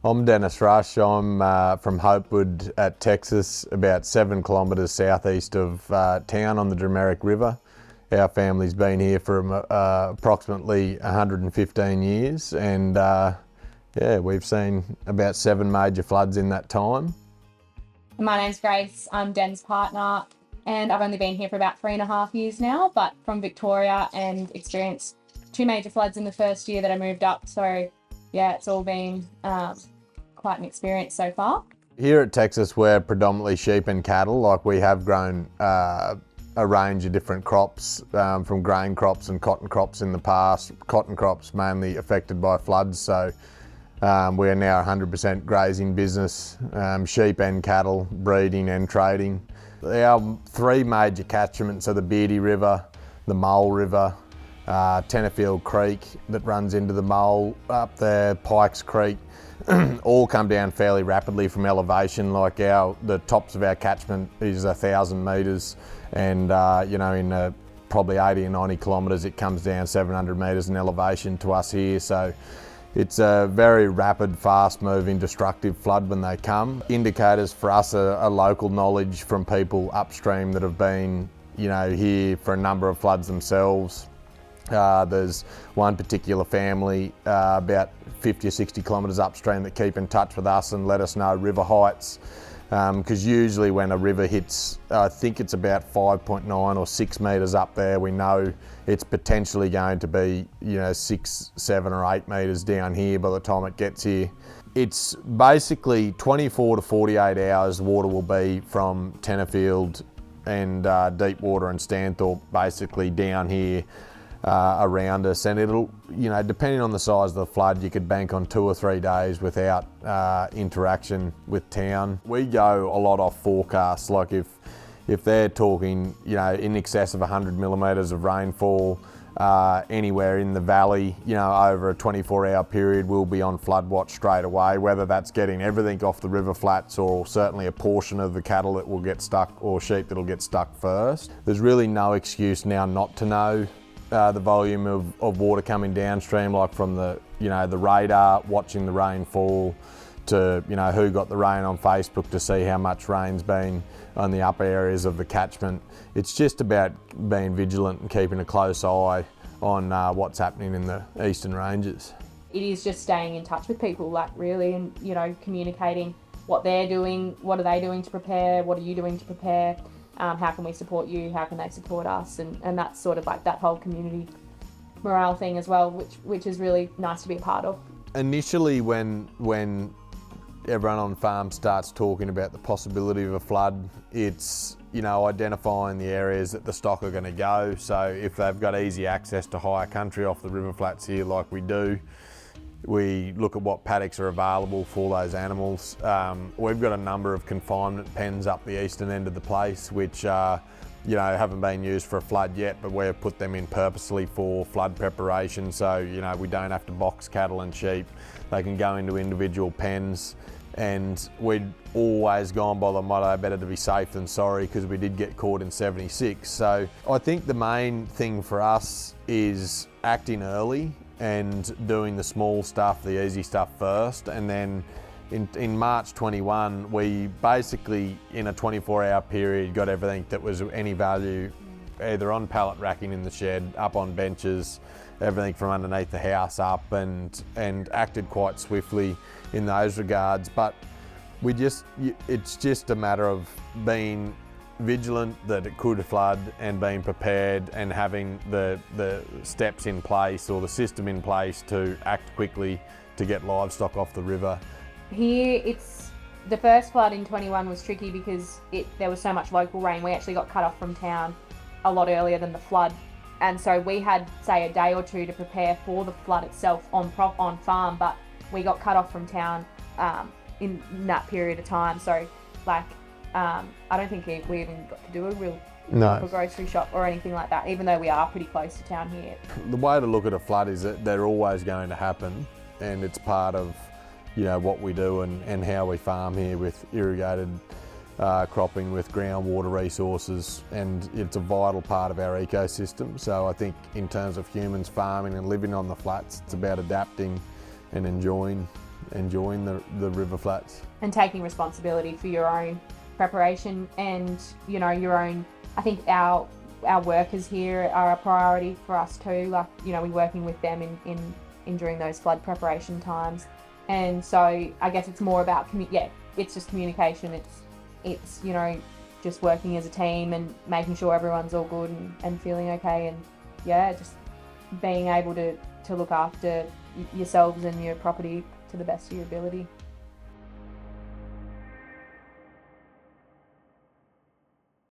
I'm Dennis Rush. I'm from Hopewood at Texas, about 7 kilometres southeast of town on the Drameric River. Our family's been here for approximately 115 years, and yeah, we've seen about 7 major floods in that time. My name's Grace, I'm Den's partner, and I've only been here for about 3.5 years now, but from Victoria, and experienced 2 major floods in the first year that I moved up. So yeah, it's all been quite an experience so far. Here at Texas, we're predominantly sheep and cattle. Like, we have grown a range of different crops, from grain crops and cotton crops in the past. Cotton crops mainly affected by floods, so we are now 100% grazing business, sheep and cattle, breeding and trading. Our 3 major catchments are the Beardy River, the Mole River, Tenterfield Creek that runs into the Mole up there, Pikes Creek, all come down fairly rapidly from elevation. Like, the tops of our catchment is 1,000 metres, and in probably 80 or 90 kilometres it comes down 700 metres in elevation to us here. So it's a very rapid, fast-moving, destructive flood when they come. Indicators for us are local knowledge from people upstream that have been, here for a number of floods themselves. There's one particular family about 50 or 60 kilometres upstream that keep in touch with us and let us know river heights. Because usually when a river hits, I think it's about 5.9 or 6 metres up there, we know it's potentially going to be 6, 7 or 8 metres down here by the time it gets here. It's basically 24 to 48 hours water will be from Tenterfield and Deepwater and Stanthorpe basically down here around us, and it'll, depending on the size of the flood, you could bank on 2 or 3 days without interaction with town. We go a lot off forecasts. Like, if they're talking, in excess of 100 millimetres of rainfall anywhere in the valley, over a 24-hour period, we'll be on flood watch straight away, whether that's getting everything off the river flats or certainly a portion of the cattle that will get stuck or sheep that'll get stuck first. There's really no excuse now not to know the volume of water coming downstream, like from the radar, watching the rain fall, to who got the rain on Facebook to see how much rain's been on the upper areas of the catchment. It's just about being vigilant and keeping a close eye on what's happening in the eastern ranges. It is just staying in touch with people, really, and communicating what they're doing, what are they doing to prepare, what are you doing to prepare. How can we support you? How can they support us? And that's sort of like that whole community morale thing as well, which is really nice to be a part of. Initially, when everyone on farm starts talking about the possibility of a flood, it's identifying the areas that the stock are going to go. So if they've got easy access to higher country off the river flats here, like we do, we look at what paddocks are available for those animals. We've got a number of confinement pens up the eastern end of the place, which haven't been used for a flood yet, but we've put them in purposely for flood preparation. So we don't have to box cattle and sheep. They can go into individual pens, and we'd always gone by the motto, better to be safe than sorry, because we did get caught in 76. So I think the main thing for us is acting early and doing the small stuff, the easy stuff first. And then in March 21, we basically, in a 24-hour period, got everything that was any value either on pallet racking in the shed, up on benches, everything from underneath the house up, and acted quite swiftly in those regards. But it's just a matter of being vigilant that it could flood and being prepared and having the steps in place or the system in place to act quickly to get livestock off the river. Here, the first flood in 21 was tricky because there was so much local rain. We actually got cut off from town a lot earlier than the flood, and so we had, say, a day or two to prepare for the flood itself on farm, but we got cut off from town in that period of time. So I don't think we even got to do a real grocery shop or anything like that, even though we are pretty close to town here. The way to look at a flood is that they're always going to happen, and it's part of what we do and how we farm here with irrigated cropping, with groundwater resources, and it's a vital part of our ecosystem. So I think in terms of humans farming and living on the flats, it's about adapting and enjoying enjoying the river flats. And taking responsibility for your own preparation and, you know, your own, I think our workers here are a priority for us too. Like, you know, we're working with them in during those flood preparation times. And so I guess it's more about, it's just communication. It's, you know, just working as a team and making sure everyone's all good and feeling okay. And yeah, just being able to look after yourselves and your property to the best of your ability.